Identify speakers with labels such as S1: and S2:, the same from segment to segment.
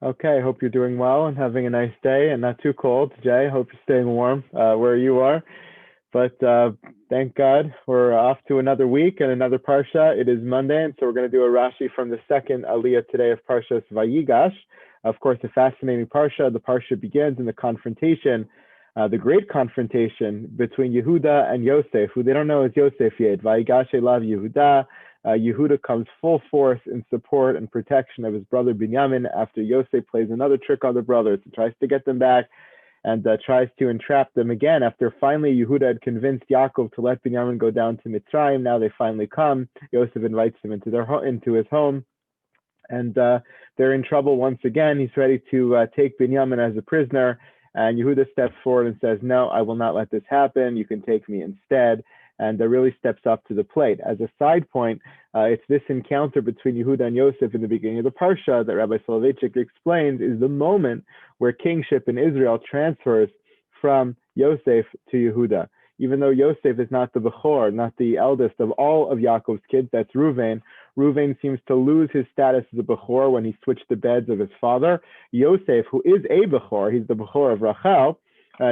S1: Okay, hope you're doing well and having a nice day and not too cold. Jay, hope you're staying warm where you are. But thank God we're off to another week and another Parsha. It is Monday, and so we're going to do a Rashi from the second Aliyah today of Parshas Vayigash. Of course, a fascinating Parsha. The Parsha begins in the confrontation, the great confrontation between Yehuda and Yosef, who they don't know is Yosef yet. Vayigash elav Yehuda. Yehuda comes full force in support and protection of his brother Binyamin after Yosef plays another trick on the brothers and tries to get them back and tries to entrap them again after finally Yehuda had convinced Yaakov to let Binyamin go down to Mitzrayim. Now they finally come. Yosef invites them into his home, and they're in trouble once again. He's ready to take Binyamin as a prisoner, and Yehuda steps forward and says, "No, I will not let this happen. You can take me instead." And really steps up to the plate. As a side point, it's this encounter between Yehuda and Yosef in the beginning of the Parsha that Rabbi Soloveitchik explains is the moment where kingship in Israel transfers from Yosef to Yehuda. Even though Yosef is not the Bechor, not the eldest of all of Yaakov's kids, that's Reuven. Reuven seems to lose his status as a Bechor when he switched the beds of his father. Yosef, who is a Bechor, he's the Bechor of Rachel,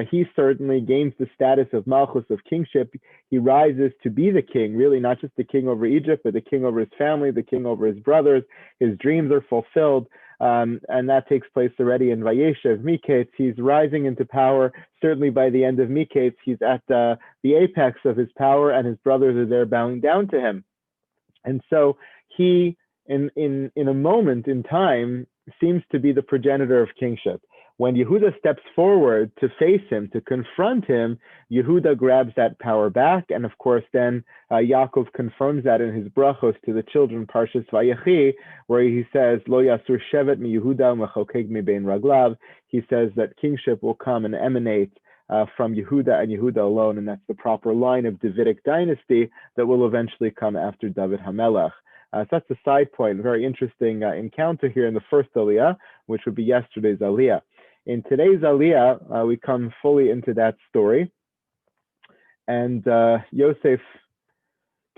S1: he certainly gains the status of Malchus, of kingship. He rises to be the king, really not just the king over Egypt, but the king over his family, the king over his brothers. His dreams are fulfilled, and that takes place already in Vayeshev Miketz. He's rising into power. Certainly by the end of Miketz, he's at the apex of his power, and his brothers are there bowing down to him. And so he, in a moment in time, seems to be the progenitor of kingship. When Yehuda steps forward to face him, to confront him, Yehuda grabs that power back. And of course, then Yaakov confirms that in his brachos to the children, Parshas Vayechi, where he says, Lo yasur shevet mi Yehuda mechokeg mi bein raglav. He says that kingship will come and emanate from Yehuda and Yehuda alone. And that's the proper line of Davidic dynasty that will eventually come after David HaMelech. So that's a side point, very interesting encounter here in the first Aliyah, which would be yesterday's Aliyah. In today's Aliyah, we come fully into that story. And Yosef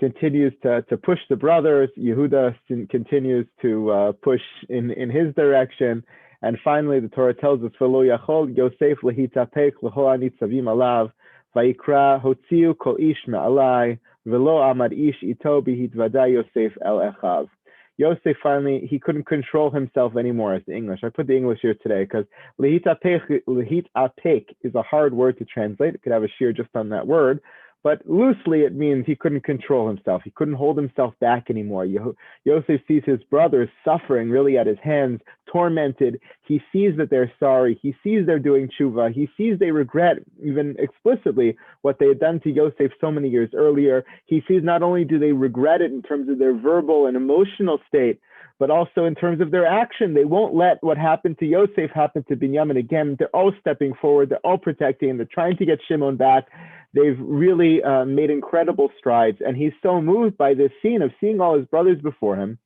S1: continues to push the brothers. Yehuda continues to push in his direction. And finally, the Torah tells us, V'lo yachol Yosef lehitapek l'ho anitzavim alav, vayikra hotziu kol ish me'alai, v'lo amad ish ito bihitvada Yosef el echav. Yosef finally, he couldn't control himself anymore as the English. I put the English here today because lehitapek is a hard word to translate. It could have a shear just on that word. But loosely, it means he couldn't control himself. He couldn't hold himself back anymore. Yosef sees his brothers suffering really at his hands, tormented. He sees that they're sorry. He sees they're doing tshuva. He sees they regret, even explicitly, what they had done to Yosef so many years earlier. He sees not only do they regret it in terms of their verbal and emotional state, but also in terms of their action. They won't let what happened to Yosef happen to Binyamin again. They're all stepping forward. They're all protecting him. They're trying to get Shimon back. They've really made incredible strides. And he's so moved by this scene of seeing all his brothers before him.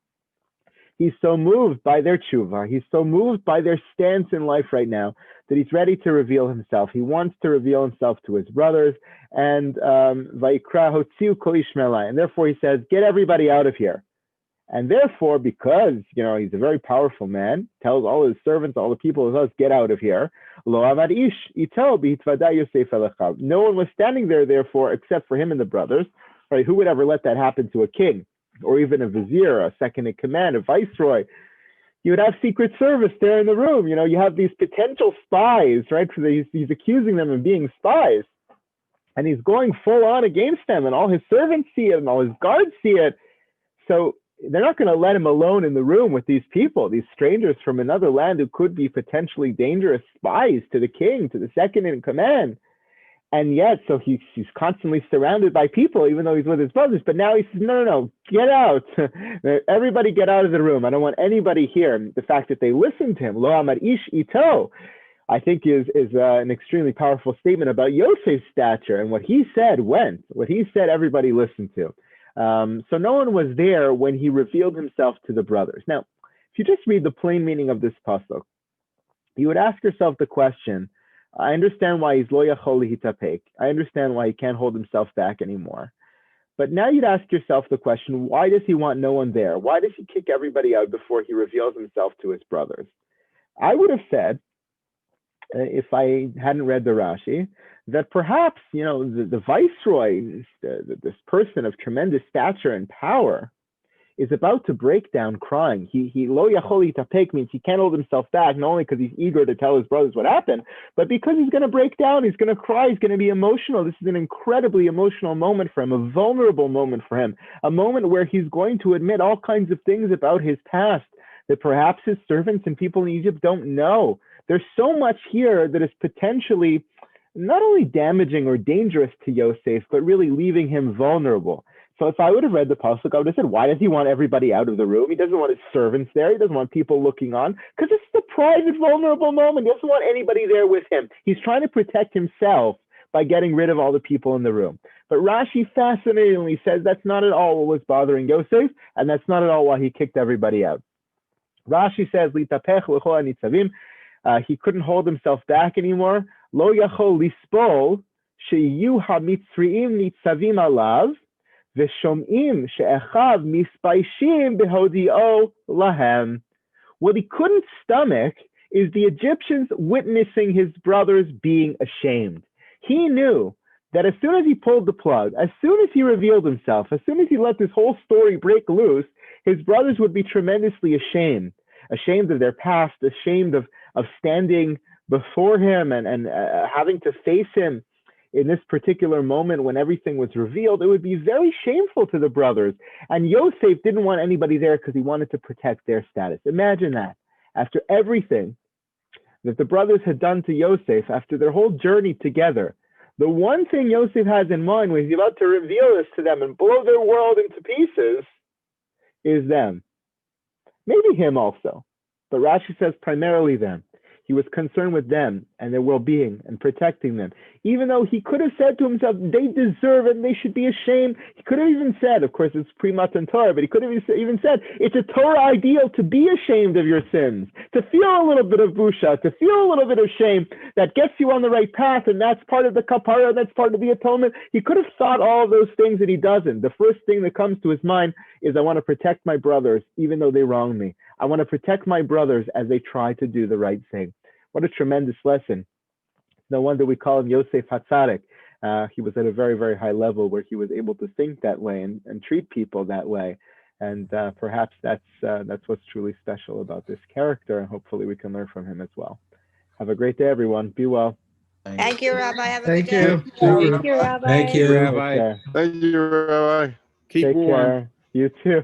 S1: He's so moved by their tshuva. He's so moved by their stance in life right now that he's ready to reveal himself. He wants to reveal himself to his brothers. And Vayikra hotziu kol ish me'alai. And therefore he says, get everybody out of here. And therefore, because he's a very powerful man, tells all his servants, all the people of us, get out of here. Lo avad ish ito bihitvada Yosef el echav. No one was standing there, therefore, except for him and the brothers. Right? Who would ever let that happen to a king, or even a vizier, a second in command, a viceroy? You would have Secret Service there in the room. You have these potential spies, right? So he's accusing them of being spies, and he's going full on against them, and all his servants see it, and all his guards see it. So they're not going to let him alone in the room with these people, these strangers from another land who could be potentially dangerous spies to the king, to the second in command. And yet, so he's constantly surrounded by people, even though he's with his brothers. But now he says, no, get out. Everybody get out of the room. I don't want anybody here. The fact that they listened to him, lo amad ish ito, I think is an extremely powerful statement about Yosef's stature. And what he said went. What he said, everybody listened to. So no one was there when he revealed himself to the brothers. Now, if you just read the plain meaning of this pasuk, you would ask yourself the question, I understand why he's lo yachol lehitapek. I understand why he can't hold himself back anymore. But now you'd ask yourself the question, why does he want no one there? Why does he kick everybody out before he reveals himself to his brothers? I would have said, if I hadn't read the Rashi, that perhaps, the viceroy, this person of tremendous stature and power, is about to break down crying. He lo yachol litapek means he can't hold himself back, not only because he's eager to tell his brothers what happened, but because he's going to break down, he's going to cry, he's going to be emotional. This is an incredibly emotional moment for him, a vulnerable moment for him, a moment where he's going to admit all kinds of things about his past that perhaps his servants and people in Egypt don't know. There's so much here that is potentially not only damaging or dangerous to Yosef, but really leaving him vulnerable. So if I would have read the pasuk, I would have said, why does he want everybody out of the room? He doesn't want his servants there. He doesn't want people looking on, because this is a private, vulnerable moment. He doesn't want anybody there with him. He's trying to protect himself by getting rid of all the people in the room. But Rashi fascinatingly says that's not at all what was bothering Yosef, and that's not at all why he kicked everybody out. Rashi says, "Litapech l'chol hanitzavim." He couldn't hold himself back anymore. Lo yachol lispol sheyu hamitzriim nitzavim alav. V'shom'im she'echav mispaishim behodio lahem. What he couldn't stomach is the Egyptians witnessing his brothers being ashamed. He knew that as soon as he pulled the plug, as soon as he revealed himself, as soon as he let this whole story break loose, his brothers would be tremendously ashamed of their past, ashamed of standing before him and having to face him in this particular moment when everything was revealed. It would be very shameful to the brothers. And Yosef didn't want anybody there because he wanted to protect their status. Imagine that. After everything that the brothers had done to Yosef, after their whole journey together, the one thing Yosef has in mind when he's about to reveal this to them and blow their world into pieces is them. Maybe him also. But Rashi says primarily them. He was concerned with them and their well-being and protecting them. Even though he could have said to himself, they deserve it and they should be ashamed. He could have even said, of course, it's pre-Matan Torah, but he could have even said, it's a Torah ideal to be ashamed of your sins, to feel a little bit of busha, to feel a little bit of shame that gets you on the right path, and that's part of the kapara, that's part of the atonement. He could have thought all of those things, and he doesn't. The first thing that comes to his mind is, I want to protect my brothers even though they wronged me. I want to protect my brothers as they try to do the right thing. What a tremendous lesson. No wonder we call him Yosef Hatzadik. He was at a very, very high level where he was able to think that way and treat people that way. And perhaps that's what's truly special about this character. And hopefully we can learn from him as well. Have a great day, everyone. Be well.
S2: Thank you, Rabbi. Have a good
S3: Thank
S2: day.
S3: you.
S4: Thank you, Rabbi.
S3: Thank you.
S1: Take care.
S5: Thank you, Rabbi.
S3: Keep
S1: Take
S3: warm.
S1: care. You too.